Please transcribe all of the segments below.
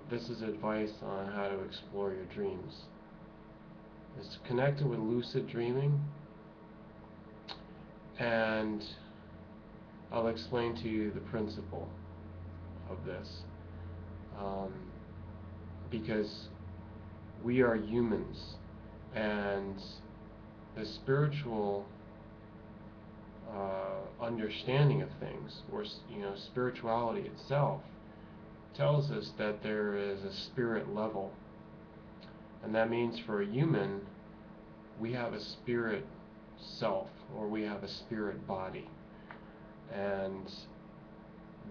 this is advice on how to explore your dreams. It's connected with lucid dreaming, and I'll explain to you the principle of this. Um, because we are humans, and the spiritual understanding of things, or spirituality itself, tells us that there is a spirit level, and that means for a human, we have a spirit self, or we have a spirit body, and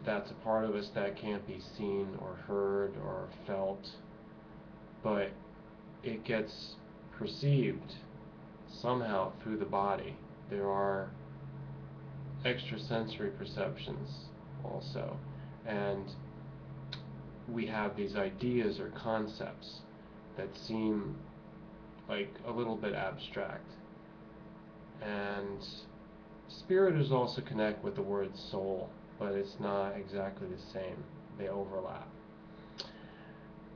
that's a part of us that can't be seen or heard or felt, but it gets perceived somehow through the body. There are extrasensory perceptions also, and we have these ideas or concepts that seem like a little bit abstract. And spirit is also connect with the word soul, but it's not exactly the same. They overlap.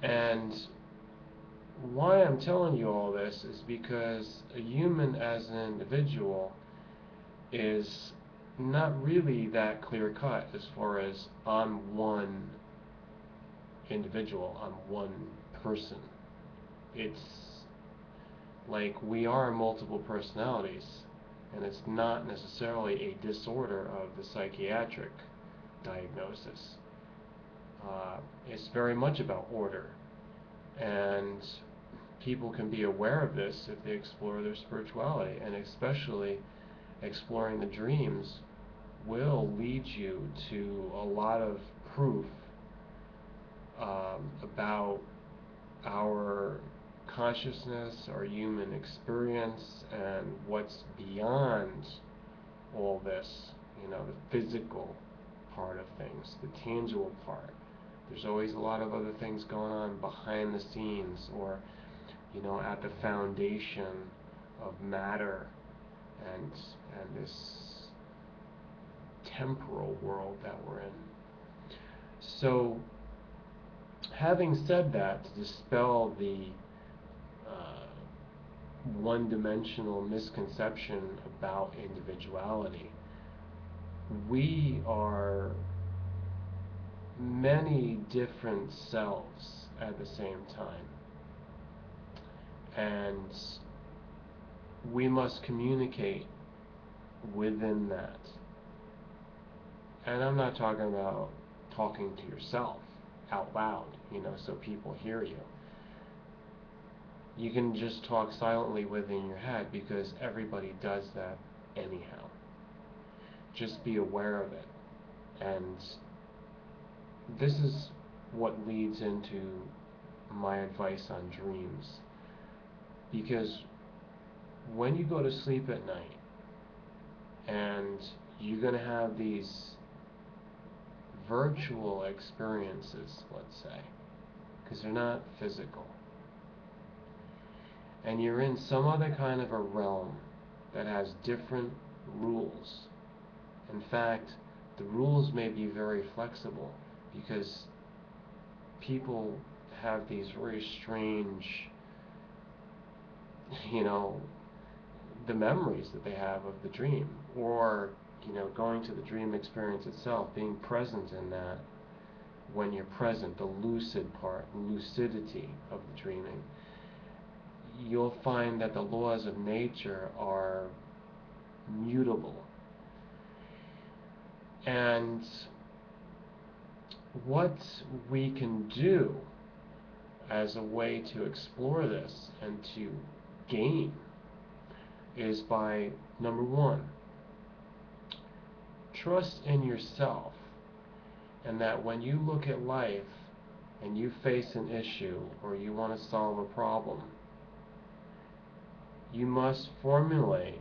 And why I'm telling you all this is because a human as an individual is not really that clear cut as far as I'm one individual, I'm one person. It's like we are multiple personalities, and it's not necessarily a disorder of the psychiatric diagnosis. It's very much about order, and people can be aware of this if they explore their spirituality, and especially exploring the dreams will lead you to a lot of proof about our consciousness, our human experience, and what's beyond all this, the physical part of things, the tangible part. There's always a lot of other things going on behind the scenes, or at the foundation of matter and this temporal world that we're in. So, having said that, to dispel the one-dimensional misconception about individuality, we are many different selves at the same time, and we must communicate within that. And I'm not talking about talking to yourself out loud, so people hear you. You can just talk silently within your head, because everybody does that anyhow. Just be aware of it. And this is what leads into my advice on dreams. Because when you go to sleep at night, and you're going to have these virtual experiences, let's say, because they're not physical, and you're in some other kind of a realm that has different rules. In fact, the rules may be very flexible, because people have these very strange, the memories that they have of the dream, or going to the dream experience itself, being present in that. When you're present, the lucid part, lucidity of the dreaming, you'll find that the laws of nature are mutable. And what we can do as a way to explore this and to gain is by, number one, trust in yourself, and that when you look at life and you face an issue or you want to solve a problem, you must formulate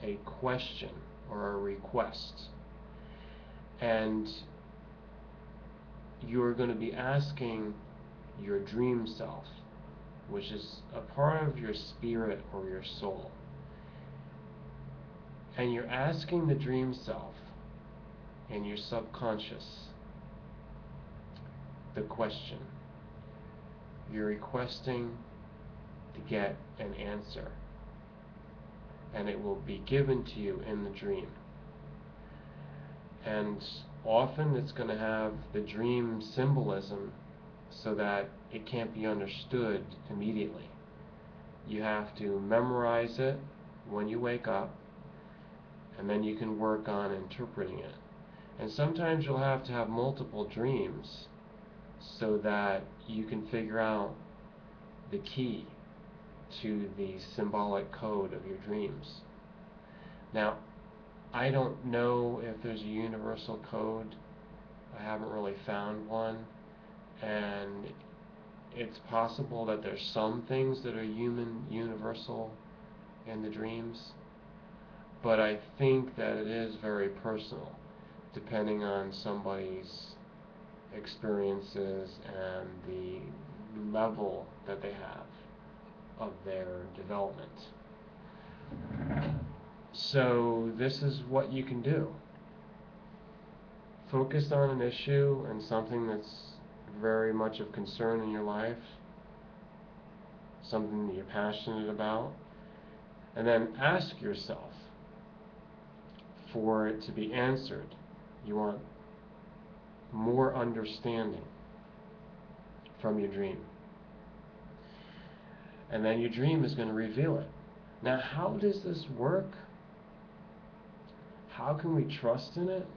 a question or a request, and you're going to be asking your dream self, which is a part of your spirit or your soul, and you're asking the dream self in your subconscious the question. You're requesting to get an answer, and it will be given to you in the dream. And often it's going to have the dream symbolism so that it can't be understood immediately. You have to memorize it when you wake up, and then you can work on interpreting it. And sometimes you'll have to have multiple dreams so that you can figure out the key to the symbolic code of your dreams. Now, I don't know if there's a universal code. I haven't really found one, and it's possible that there's some things that are universal in the dreams, but I think that it is very personal, depending on somebody's experiences and the level that they have of their development. So this is what you can do. Focus on an issue and something that's very much of concern in your life, something that you're passionate about, and then ask yourself for it to be answered. You want more understanding from your dream. And then your dream is going to reveal it. Now, how does this work? How can we trust in it?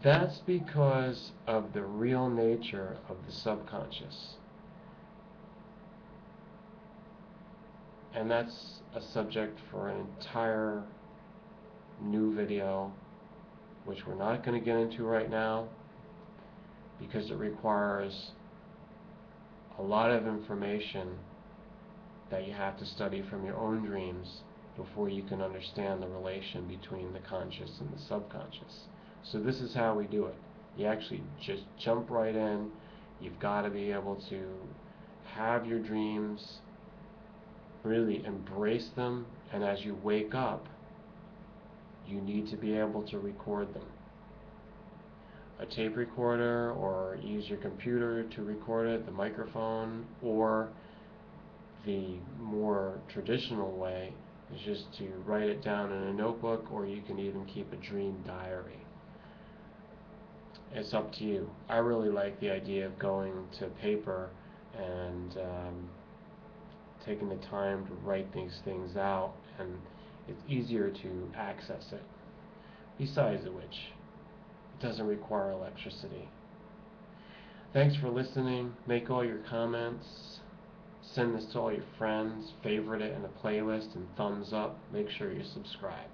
That's because of the real nature of the subconscious. And that's a subject for an entire new video, which we're not going to get into right now because it requires a lot of information that you have to study from your own dreams before you can understand the relation between the conscious and the subconscious. So this is how we do it. You actually just jump right in. You've got to be able to have your dreams, really embrace them, and as you wake up, you need to be able to record them. A tape recorder, or use your computer to record it, the microphone, or the more traditional way is just to write it down in a notebook, or you can even keep a dream diary. It's up to you. I really like the idea of going to paper and taking the time to write these things out, and it's easier to access it. Besides which, it doesn't require electricity. Thanks for listening. Make all your comments. Send this to all your friends. Favorite it in a playlist and thumbs up. Make sure you subscribe.